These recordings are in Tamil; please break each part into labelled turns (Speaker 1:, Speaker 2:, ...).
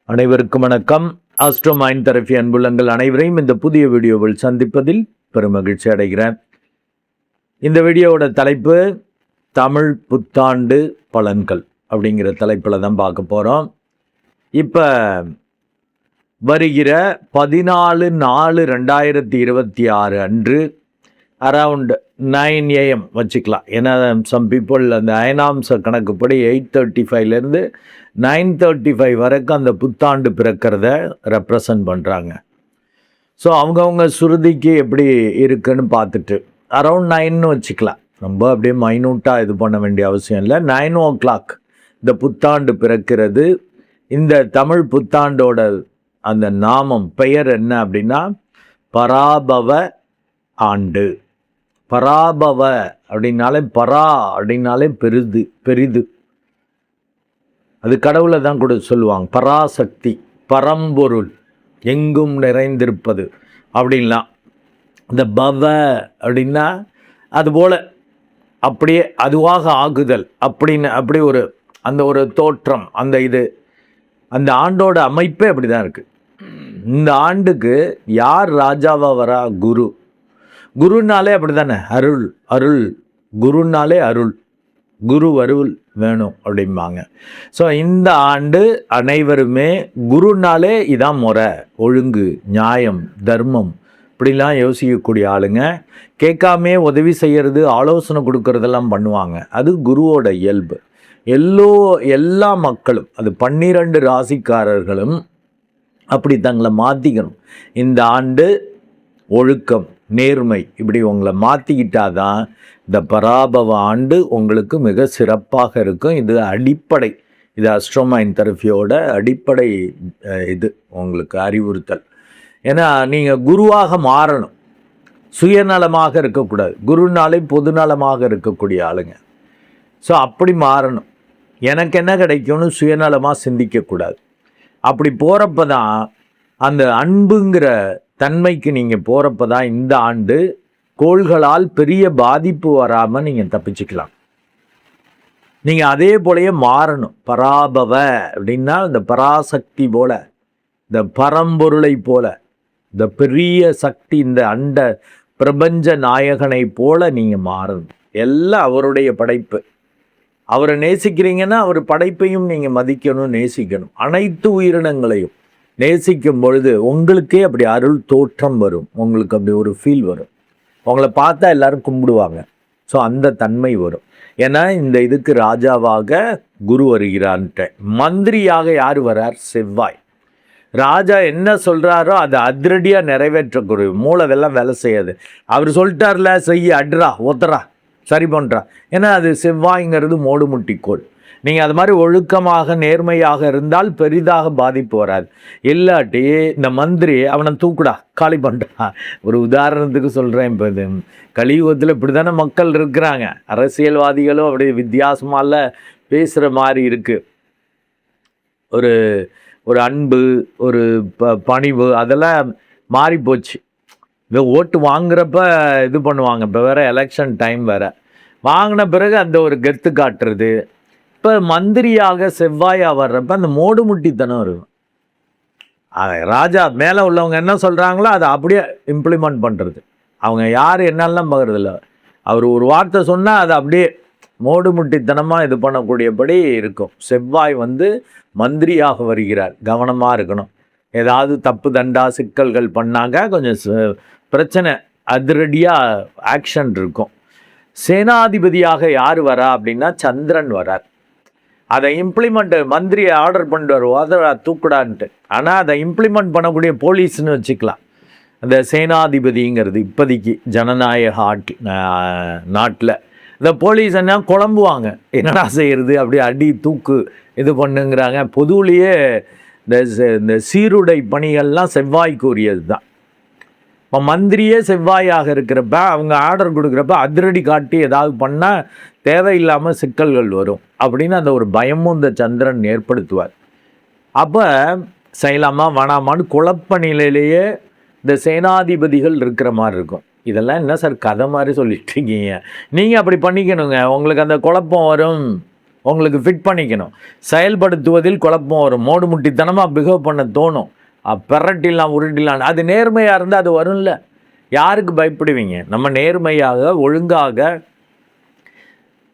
Speaker 1: அனைவருக்கும் வணக்கம். ஆஸ்ட்ரோ மைண்ட் தெரபி அன்புள்ளங்கள் அனைவரையும் இந்த புதிய வீடியோவில் சந்திப்பதில் பெருமகிழ்ச்சி அடைகிறேன். இந்த வீடியோவோட தலைப்பு தமிழ் புத்தாண்டு பலன்கள் அப்படிங்கிற தலைப்பில் தான் பார்க்க போகிறோம். இப்போ வருகிற 14/4/2026 அன்று அரவுண்ட் 9 AM வச்சுக்கலாம். ஏன்னா சம் பீப்புள் அந்த அயனாம்ச கணக்குப்படி 8:35 9:35 வரைக்கும் அந்த புத்தாண்டு பிறக்கிறத ரெப்ரசன்ட் பண்ணுறாங்க. ஸோ அவங்கவுங்க சுருதிக்கு எப்படி இருக்குன்னு பார்த்துட்டு அரவுண்ட் 9 வச்சுக்கலாம். ரொம்ப அப்படியே மைனூட்டாக இது பண்ண வேண்டிய அவசியம் இல்லை. 9 o'clock இந்த புத்தாண்டு பிறக்கிறது. இந்த தமிழ் புத்தாண்டோட அந்த நாமம் பெயர் என்ன அப்படின்னா பராபவ ஆண்டு. பராபவ அப்படின்னாலே பரா அப்படின்னாலே பெரிது. அது கடவுளை தான் கூட சொல்லுவாங்க. பராசக்தி, பரம்பொருள், எங்கும் நிறைந்திருப்பது அப்படின்லாம். இந்த பவ அப்படின்னா அதுபோல் அப்படியே அதுவாக ஆகுதல் அப்படின்னு அப்படி ஒரு தோற்றம், அந்த ஆண்டோட அமைப்பே அப்படி தான் இருக்குது. இந்த ஆண்டுக்கு யார் ராஜாவாக வரா? குருனாலே அப்படி தானே, அருள் குருனாலே குரு அருள் வேணும் அப்படிம்பாங்க. ஸோ இந்த ஆண்டு அனைவருமே குருனாலே இதான் முறை, ஒழுங்கு, நியாயம், தர்மம் இப்படிலாம் யோசிக்கக்கூடிய ஆளுங்க. கேட்காமே உதவி செய்கிறது, ஆலோசனை கொடுக்கறதெல்லாம் பண்ணுவாங்க. அது குருவோட இயல்பு. எல்லா மக்களும், அது 12 ராசிக்காரர்களும் அப்படி தங்களை மாற்றிக்கணும். இந்த ஆண்டு ஒழுக்கம், நேர்மை இப்படி உங்களை மாற்றிக்கிட்டாதான் இந்த பராபவ ஆண்டு உங்களுக்கு மிக சிறப்பாக இருக்கும். இது அடிப்படை, இது ஆஸ்ட்ரோ மைண்ட் தெரபியோட அடிப்படை இது உங்களுக்கு அறிவுறுத்தல். ஏன்னா நீங்கள் குருவாக மாறணும், சுயநலமாக இருக்கக்கூடாது. குருனாலே பொதுநலமாக இருக்கக்கூடிய ஆளுங்க. ஸோ அப்படி மாறணும். எனக்கு என்ன கிடைக்கும்னு சுயநலமாக சிந்திக்கக்கூடாது. அப்படி போகிறப்ப தான் அந்த அன்புங்கிற தன்மைக்கு நீங்கள் போகிறப்ப தான் இந்த ஆண்டு கோள்களால் பெரிய பாதிப்பு வராமல் நீங்கள் தப்பிச்சுக்கலாம். நீங்கள் அதே போலயே மாறணும். பராபவ அப்படின்னா இந்த பராசக்தி போல, இந்த பரம்பொருளை போல, இந்த பெரிய சக்தி, இந்த அண்ட பிரபஞ்ச நாயகனை போல நீங்கள் மாறணும். எல்லாம் அவருடைய படைப்பு. அவரை நேசிக்கிறீங்கன்னா அவர் படைப்பையும் நீங்கள் மதிக்கணும், நேசிக்கணும். அனைத்து உயிரினங்களையும் நேசிக்கும் பொழுது உங்களுக்கே அப்படி அருள் தோற்றம் வரும். உங்களுக்கு அப்படி ஒரு ஃபீல் வரும். உங்களை பார்த்தா எல்லாரும் கும்பிடுவாங்க. ஸோ அந்த தன்மை வரும். ஏன்னா இந்த இதுக்கு ராஜாவாக குரு வருகிறான்ட்ட. மந்திரியாக யார் வரார்? செவ்வாய். ராஜா என்ன சொல்கிறாரோ அதை அதிரடியாக நிறைவேற்றக்கூடிய மூளை அதெல்லாம் வேலை செய்யாது. அவர் சொல்லிட்டார்ல, செய்ய, அட்ரா, ஒத்தரா, சரி பண்ணுறா. ஏன்னா அது செவ்வாய்ங்கிறது மோடு முட்டிக்கோள். நீங்கள் அது மாதிரி ஒழுக்கமாக நேர்மையாக இருந்தால் பெரிதாக பாதிப்பு வராது. இல்லாட்டி இந்த மந்திரி அவனை தூக்குடா, காலி பண்ணுறா. ஒரு உதாரணத்துக்கு சொல்கிறேன். இப்போ இது கலியுகத்தில் இப்படி தானே மக்கள் இருக்கிறாங்க. அரசியல்வாதிகளும் அப்படி வித்தியாசமால பேசுகிற மாதிரி இருக்குது. ஒரு அன்பு, ஒரு பணிவு அதெல்லாம் மாறி போச்சு. இந்த ஓட்டு வாங்குறப்ப இது பண்ணுவாங்க. இப்போ வேறு எலெக்ஷன் டைம் வேறு. வாங்கின பிறகு அந்த ஒரு கெத்து காட்டுறது. இப்போ மந்திரியாக செவ்வாயாக வர்றப்ப அந்த மோடு முட்டித்தனம் இருக்கும். ராஜா மேலே உள்ளவங்க என்ன சொல்கிறாங்களோ அதை அப்படியே இம்ப்ளிமெண்ட் பண்ணுறது. அவங்க யார் என்னெல்லாம் பார்க்குறதில்ல. அவர் ஒரு வார்த்தை சொன்னால் அதை அப்படியே மோடு முட்டித்தனமாக இது பண்ணக்கூடியபடி இருக்கும். செவ்வாய் மந்திரியாக வருகிறார். கவனமாக இருக்கணும். ஏதாவது தப்பு தண்டா சிக்கல்கள் பண்ணாங்க கொஞ்சம் பிரச்சனை, அதிரடியாக ஆக்ஷன் இருக்கும். சேனாதிபதியாக யார் வரா அப்படின்னா சந்திரன் வரார். அதை மந்திரியை ஆர்டர் பண்ணிட்டு வருவோம், அதை தூக்குடான்ட்டு. ஆனால் அதை இம்ப்ளிமெண்ட் பண்ணக்கூடிய போலீஸ்னு வச்சுக்கலாம். அந்த சேனாதிபதிங்கிறது இப்போதைக்கு ஜனநாயக நாட்டில் இந்த போலீஸ் என்ன குழம்புவாங்க, என்னடா செய்கிறது, அப்படியே அடி தூக்கு இது பண்ணுங்கிறாங்க. பொதுவிலேயே இந்த சீருடை பணிகள்லாம் செவ்வாய்க்கு உரியது தான். இப்போ மந்திரியே செவ்வாயாக இருக்கிறப்ப அவங்க ஆர்டர் கொடுக்குறப்ப அதிரடி காட்டி ஏதாவது பண்ணால் தேவையில்லாமல் சிக்கல்கள் வரும் அப்படின்னு அந்த ஒரு பயமும் இந்த சந்திரன் ஏற்படுத்துவார். அப்போ செய்யலாமா வேணாமான்னு குழப்ப நிலையிலேயே இந்த சேனாதிபதிகள் இருக்கிற மாதிரி இருக்கும். இதெல்லாம் என்ன சார் கதை மாதிரி சொல்லிட்டு இருக்கீங்க? நீங்கள் அப்படி பண்ணிக்கணுங்க. உங்களுக்கு அந்த குழப்பம் வரும். உங்களுக்கு ஃபிட் பண்ணிக்கணும். செயல்படுத்துவதில் குழப்பம் வரும், மோடு முட்டித்தனமாக பிஹேவ் பண்ண தோணும், பெரட்டிலாம் உருட்டிலாம். அது நேர்மையாக இருந்தால் அது வரும்ல. யாருக்கு பயப்படுவீங்க? நம்ம நேர்மையாக ஒழுங்காக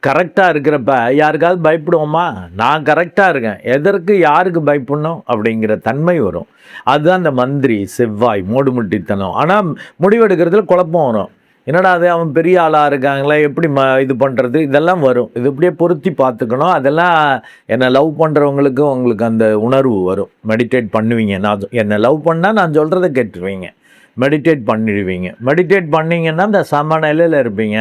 Speaker 1: கரெக்டாக இருக்கிறப்ப யாருக்காவது பயப்படுவோமா? நான் கரெக்டாக இருக்கேன், எதற்கு யாருக்கு பயப்படணும் அப்படிங்கிற தன்மை வரும். அதுதான் அந்த மந்திரி செவ்வாய் மோடு முட்டித்தனம். ஆனால் முடிவெடுக்கிறதுல குழப்பம் வரும். என்னடா அது, அவன் பெரிய ஆளாக இருக்காங்களே, எப்படி இது பண்ணுறது, இதெல்லாம் வரும். இது இப்படியே பொருத்தி பார்த்துக்கணும். அதெல்லாம் என்னை லவ் பண்ணுறவங்களுக்கு உங்களுக்கு அந்த உணர்வு வரும். மெடிடேட் பண்ணுவீங்க. நான் என்னை லவ் பண்ணால் நான் சொல்கிறத கேட்டுருவீங்க, மெடிடேட் பண்ணிடுவீங்க. மெடிடேட் பண்ணிங்கன்னா அந்த சமநிலையில் இருப்பீங்க.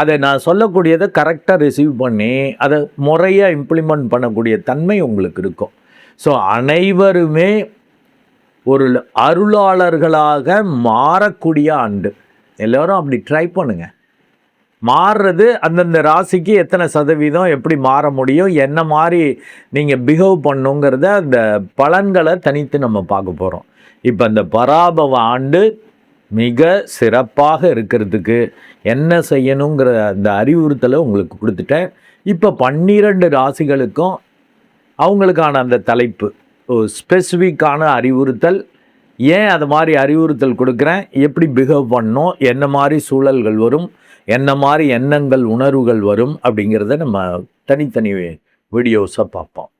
Speaker 1: அதை நான் சொல்லக்கூடியதை கரெக்டாக ரிசீவ் பண்ணி அதை முறையாக இம்ப்ளிமெண்ட் பண்ணக்கூடிய தன்மை உங்களுக்கு இருக்கும். ஸோ அனைவருமே ஒரு அருளாளர்களாக மாறக்கூடிய ஆண்டு. எல்லோரும் அப்படி ட்ரை பண்ணுங்கள். மாறுறது அந்தந்த ராசிக்கு எத்தனை சதவீதம், எப்படி மாற முடியும், என்ன மாதிரி நீங்கள் பிஹேவ் பண்ணுங்கிறத அந்த பலன்களை தனித்து நம்ம பார்க்க போகிறோம். இப்போ அந்த பராபவ ஆண்டு மிக சிறப்பாக இருக்கிறதுக்கு என்ன செய்யணுங்கிற அந்த அறிவுறுத்தலை உங்களுக்கு கொடுத்துட்டேன். இப்போ 12 ராசிகளுக்கும் அவங்களுக்கான அந்த தலைப்பு ஸ்பெசிஃபிக்கான அறிவுறுத்தல். ஏன் அது மாதிரி அறிவுறுத்தல் கொடுக்குறேன், எப்படி பிஹேவ் பண்ணணும், என்ன மாதிரி சூழல்கள் வரும், என்ன மாதிரி எண்ணங்கள் உணர்வுகள் வரும் அப்படிங்கிறத நம்ம தனித்தனி வீடியோஸாக பார்ப்போம்.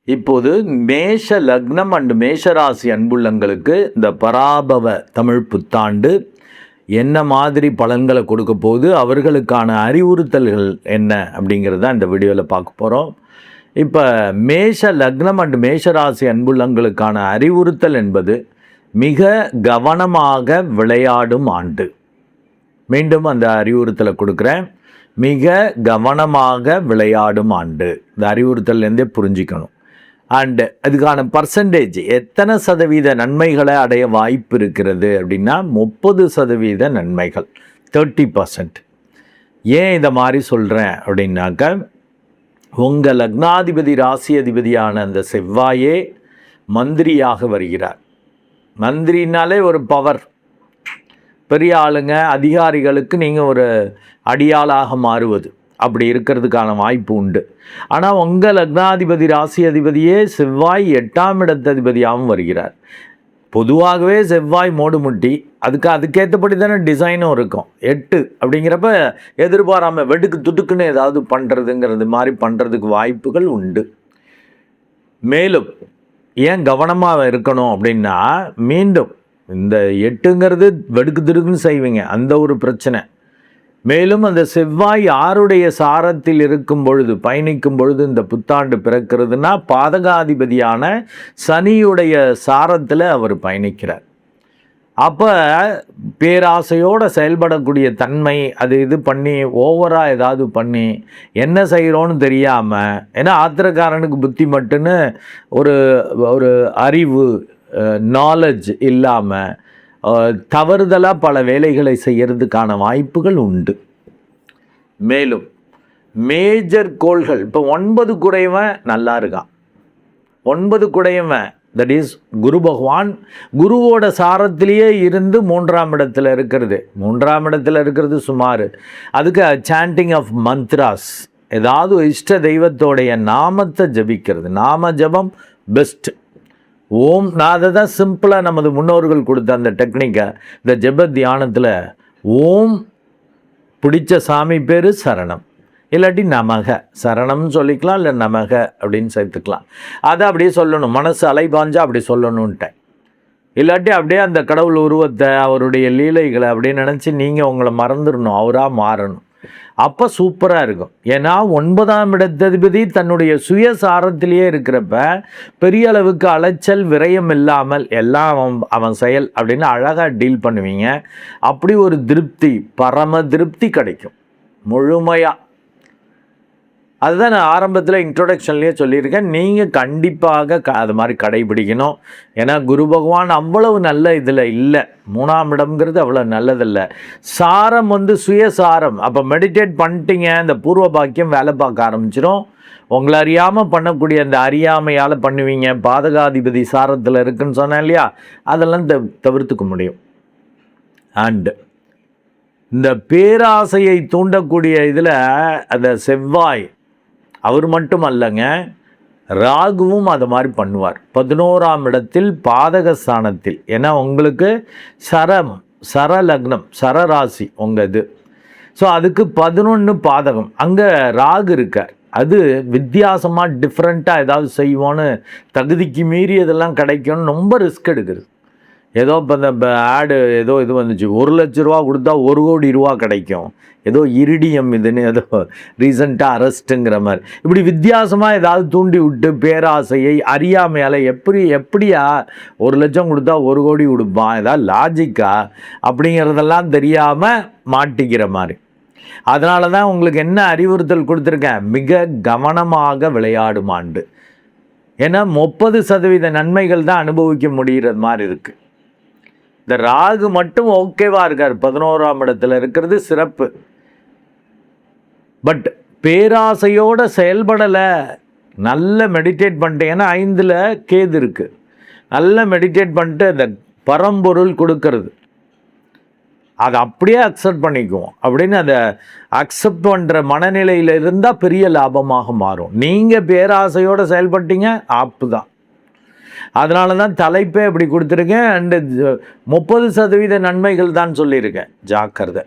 Speaker 1: இப்போது மேஷ லக்னம் அண்டு மேஷராசி அன்புள்ளங்களுக்கு இந்த பராபவ தமிழ் புத்தாண்டு என்ன மாதிரி பலன்களை கொடுக்க போது, அவர்களுக்கான அறிவுறுத்தல்கள் என்ன அப்படிங்கிறத இந்த வீடியோவில் பார்க்க போகிறோம். இப்போ மேஷ லக்னம் அண்டு மேஷராசி அன்புள்ளங்களுக்கான அறிவுறுத்தல் என்பது மிக கவனமாக விளையாடும் ஆண்டு. மீண்டும் அந்த அறிவுறுத்தலை கொடுக்குறேன். மிக கவனமாக விளையாடும் ஆண்டு. இந்த அறிவுறுத்தல்லேருந்தே புரிஞ்சிக்கணும். அண்டு அதுக்கான பர்சன்டேஜ் எத்தனை சதவீத நன்மைகளை அடைய வாய்ப்பு இருக்கிறது அப்படின்னா 30% நன்மைகள், 30%. ஏன் இதை மாதிரி சொல்கிறேன் அப்படின்னாக்க, உங்கள் லக்னாதிபதி ராசி அதிபதியான அந்த செவ்வாயே மந்திரியாக வருகிறார். மந்திரினாலே ஒரு பவர், பெரிய ஆளுங்க அதிகாரிகளுக்கு நீங்கள் ஒரு அடியாளாக மாறுவது, அப்படி இருக்கிறதுக்கான வாய்ப்பு உண்டு. ஆனால் உங்கள் லக்னாதிபதி ராசி அதிபதியே செவ்வாய் 8ஆம் இடத்ததிபதியாகவும் வருகிறார். பொதுவாகவே செவ்வாய் மோடுமுட்டி, அதுக்கேற்றபடி தானே டிசைனும் இருக்கும். 8 அப்படிங்கிறப்ப எதிர்பாராமல் வெடுக்கு துட்டுக்குன்னு ஏதாவது பண்ணுறதுங்கிறது மாதிரி பண்ணுறதுக்கு வாய்ப்புகள் உண்டு. மேலும் ஏன் கவனமாக இருக்கணும் அப்படின்னா, மீண்டும் இந்த 8ங்கிறது வெடுக்கு துடுக்குன்னு செய்வீங்க, அந்த ஒரு பிரச்சனை. மேலும் அந்த செவ்வாய் யாருடைய சாரத்தில் இருக்கும் பொழுது, பயணிக்கும் பொழுது இந்த புத்தாண்டு பிறக்கிறதுனா பாதகாதிபதியான சனியுடைய சாரத்தில் அவர் பயணிக்கிறார். அப்போ பேராசையோடு செயல்படக்கூடிய தன்மை, அது இது பண்ணி ஓவராக ஏதாவது பண்ணி என்ன செய்கிறோன்னு தெரியாமல், ஏன்னா ஆத்திரக்காரனுக்கு புத்தி மட்டுன்னு ஒரு அறிவு நாலேஜ் இல்லாமல் தவறுதலாக பல வேலைகளை செய்கிறதுக்கான வாய்ப்புகள் உண்டு. மேலும் மேஜர் கோள்கள், இப்போ 9 குடையவன் நல்லா இருக்கான். 9 குடையவன் தட் இஸ் குரு பகவான் குருவோட சாரத்திலேயே இருந்து 3ஆம் இடத்துல இருக்கிறது. 3ஆம் இடத்துல இருக்கிறது சுமார். அதுக்கு சாண்டிங் ஆஃப் மந்த்ராஸ், ஏதாவது இஷ்ட தெய்வத்தோடைய நாமத்தை ஜபிக்கிறது. நாம ஜபம் பெஸ்ட். ஓம், நான் அதை தான் சிம்பிளாக நமது முன்னோர்கள் கொடுத்த அந்த டெக்னிக்கை இந்த ஜப தியானத்தில், ஓம் பிடிச்ச சாமி பேர் சரணம், இல்லாட்டி நமக, சரணம்னு சொல்லிக்கலாம், இல்லை நமக அப்படின்னு சேர்த்துக்கலாம். அதை அப்படியே சொல்லணும், மனசு அலைபாஞ்சா அப்படி சொல்லணுன்ட்டேன். இல்லாட்டி அப்படியே அந்த கடவுள் உருவத்தை, அவருடைய லீலைகளை அப்படியே நினச்சி நீங்கள் உங்களை மறந்துடணும், அவராக மாறணும். அப்போ சூப்பராக இருக்கும். ஏன்னா 9ஆம் இடத்ததிபதி தன்னுடைய சுயசாரத்திலேயே இருக்கிறப்ப பெரிய அளவுக்கு அலைச்சல் விரயம் இல்லாமல் எல்லாம் அவன் செயல் அப்படின்னு அழகாக டீல் பண்ணுவீங்க. அப்படி ஒரு திருப்தி, பரம திருப்தி கிடைக்கும் முழுமையாக. அதுதான் நான் ஆரம்பத்தில் இன்ட்ரோடக்ஷன்லேயே சொல்லியிருக்கேன். நீங்கள் கண்டிப்பாக அது மாதிரி கடைபிடிக்கணும். ஏன்னா குரு பகவான் அவ்வளவு நல்ல இதில் இல்லை. 3ஆம் இடம்ங்கிறது அவ்வளோ நல்லதில்லை. சாரம் சுயசாரம். அப்போ மெடிடேட் பண்ணிட்டீங்க, இந்த பூர்வ பாக்கியம் வேலை பார்க்க ஆரம்பிச்சிடும். உங்களை அறியாமல் பண்ணக்கூடிய அந்த அறியாமையால் பண்ணுவீங்க. பாதகாதிபதி சாரத்தில் இருக்குன்னு சொன்னேன் இல்லையா, அதெல்லாம் தவிர்த்துக்க முடியும். அண்டு இந்த பேராசையை தூண்டக்கூடிய இதில் அந்த செவ்வாய் அவர் மட்டும் அல்லங்க, ராகுவும் அது மாதிரி பண்ணுவார். 11ஆம் இடத்தில் பாதகஸ்தானத்தில். ஏன்னா உங்களுக்கு சர லக்னம், சரராசி உங்கள் இது. ஸோ அதுக்கு 11 பாதகம். அங்கே ராகு இருக்கார். அது வித்தியாசமாக டிஃப்ரெண்ட்டாக ஏதாவது செய்வோன்னு, தகுதிக்கு மீறி இதெல்லாம் கிடைக்கும்னு ரொம்ப ரிஸ்க் எடுக்குது. ஏதோ இப்போ இந்த ஆடு ஏதோ இது வந்துச்சு, 1 லட்ச ரூபா கொடுத்தா 1 கோடி ரூபா கிடைக்கும், ஏதோ இரிடியம் இதுன்னு ஏதோ ரீசண்டாக அரெஸ்ட்டுங்கிற மாதிரி, இப்படி வித்தியாசமாக ஏதாவது தூண்டி விட்டு பேராசையை அறியாமையால் எப்படியா 1 லட்சம் கொடுத்தா 1 கோடி கொடுப்பான், ஏதாவது லாஜிக்கா அப்படிங்கிறதெல்லாம் தெரியாமல் மாட்டிக்கிற மாதிரி. அதனால தான் உங்களுக்கு என்ன அறிவுறுத்தல் கொடுத்துருக்கேன், மிக கவனமாக விளையாடும் ஆண்டு. ஏன்னா 30% நன்மைகள் தான் அனுபவிக்க முடிகிற மாதிரி இருக்குது. இந்த ராகு மட்டும் ஓகேவா இருக்கார், 11ஆம் இடத்துல இருக்கிறது சிறப்பு. பட் பேராசையோட செயல்படலை, நல்ல மெடிடேட் பண்ணிட்டு, ஏன்னா 5ல் கேது இருக்குது, நல்ல மெடிடேட் பண்ணிட்டு அந்த பரம்பொருள் கொடுக்கறது அதை அப்படியே அக்செப்ட் பண்ணிக்குவோம் அப்படின்னு அதை அக்செப்ட் பண்ணுற மனநிலையில் இருந்தால் பெரிய லாபமாக மாறும். நீங்கள் பேராசையோடு செயல்பட்டீங்க, ஆப்பு தான். அதனால தான் தலைப்பே இப்படி கொடுத்துருக்கேன். அண்டு 30% நன்மைகள் தான் சொல்லியிருக்கேன், ஜாக்கிரதை.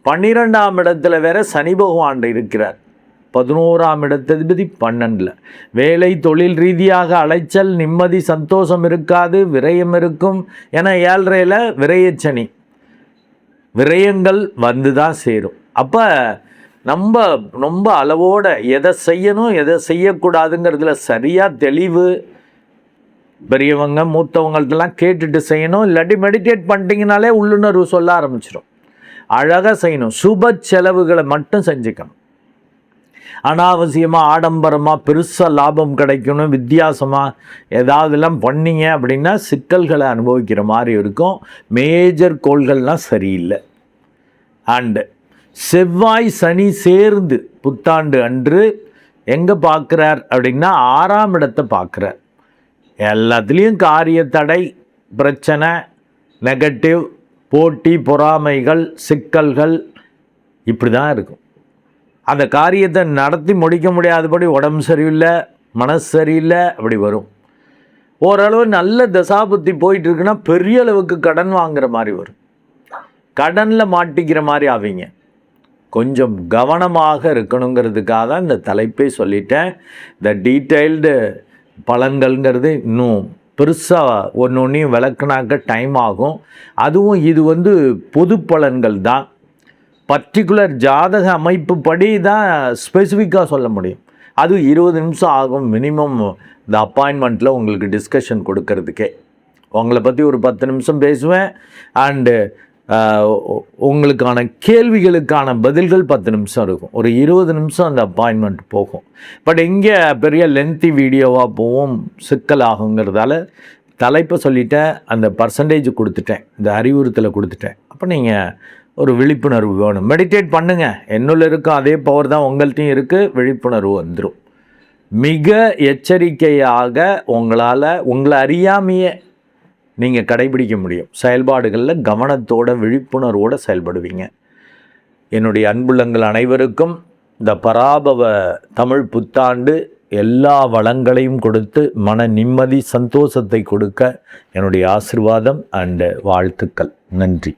Speaker 1: 12ஆம் இடத்துல வேற சனி பகவான் இருக்கிறார். 11ஆம் இடத்ததிபதி 12ல். வேலை தொழில் ரீதியாக அலைச்சல், நிம்மதி, சந்தோஷம் இருக்காது, விரயம் இருக்கும். ஏன்னா 7ல் விரயச்சனி, விரயங்கள் வந்து தான் சேரும். அப்போ நம்ம ரொம்ப அளவோட எதை செய்யணும் எதை செய்யக்கூடாதுங்கிறதுல சரியாக தெளிவு, பெரியவங்க மூத்தவங்கள்ட்டெல்லாம் கேட்டுட்டு செய்யணும். இல்லாட்டி மெடிடேட் பண்ணிட்டீங்கனாலே உள்ளுணர்வு சொல்ல ஆரம்பிச்சிடும். அழகாக செய்யணும். சுப செலவுகளை மட்டும் செஞ்சுக்கணும். அனாவசியமாக ஆடம்பரமாக பெருசாக லாபம் கிடைக்கணும் வித்தியாசமாக ஏதாவதுலாம் பண்ணிங்க அப்படின்னா சிக்கல்களை அனுபவிக்கிற மாதிரி இருக்கும். மேஜர் கோள்கள்லாம் சரியில்லை. அண்டு செவ்வாய் சனி சேர்ந்து புத்தாண்டு அன்று எங்கே பார்க்குறார் அப்படின்னா 6ஆம் இடத்தை பார்க்குறார். எல்லாத்துலேயும் காரிய தடை, பிரச்சனை, நெகட்டிவ், போட்டி, பொறாமைகள், சிக்கல்கள் இப்படி தான் இருக்கும். அந்த காரியத்தை நடத்தி முடிக்க முடியாதபடி உடம்பு சரியில்லை, மனசு சரியில்லை, அப்படி வரும். ஓரளவு நல்ல தசாபுத்தி போயிட்டுருக்குன்னா பெரிய அளவுக்கு கடன் வாங்குகிற மாதிரி வரும். கடனில் மாட்டிக்கிற மாதிரி ஆவீங்க. கொஞ்சம் கவனமாக இருக்கணுங்கிறதுக்காக தான் இந்த தலைப்பை சொல்லிட்டேன். இந்த டீட்டெயில்டு பலன்கள்ங்கிறது இன்னும் பெருசாக ஒன்றையும் விளக்குனாக்க டைம் ஆகும். அதுவும் இது பொது பலன்கள் தான். பர்டிகுலர் ஜாதக அமைப்பு படி தான் ஸ்பெசிஃபிக்காக சொல்ல முடியும். அது 20 நிமிஷம் ஆகும் மினிமம் இந்த அப்பாயின்மெண்ட்டில் உங்களுக்கு டிஸ்கஷன் கொடுக்கறதுக்கே. உங்களை பற்றி ஒரு 10 நிமிஷம் பேசுவேன். அண்டு உங்களுக்கான கேள்விகளுக்கான பதில்கள் 10 நிமிஷம் இருக்கும். ஒரு 20 நிமிஷம் அந்த அப்பாயின்மெண்ட் போகும். பட் இங்கே பெரிய லென்த்தி வீடியோவாக போகும், சிக்கலாகுங்கிறதால தலைப்பை சொல்லிட்டேன், அந்த பர்சன்டேஜ் கொடுத்துட்டேன், இந்த அறிவுறுத்தலை கொடுத்துட்டேன். அப்போ நீங்கள் ஒரு விழிப்புணர்வு வேணும். மெடிடேட் பண்ணுங்கள், என்னுள்ள இருக்கும் அதே பவர் தான் உங்கள்கிட்டையும் இருக்குது, விழிப்புணர்வு வந்துடும். மிக எச்சரிக்கையாக உங்களை அறியாமையே நீங்கள் கடைபிடிக்க முடியும். செயல்பாடுகளில் கவனத்தோட விழிப்புணர்வோடு செயல்படுவீங்க. என்னுடைய அன்புள்ளங்கள் அனைவருக்கும் இந்த பராபவ தமிழ் புத்தாண்டு எல்லா வளங்களையும் கொடுத்து மன நிம்மதி, சந்தோஷத்தை கொடுக்க என்னுடைய ஆசீர்வாதம் அண்டு வாழ்த்துக்கள். நன்றி.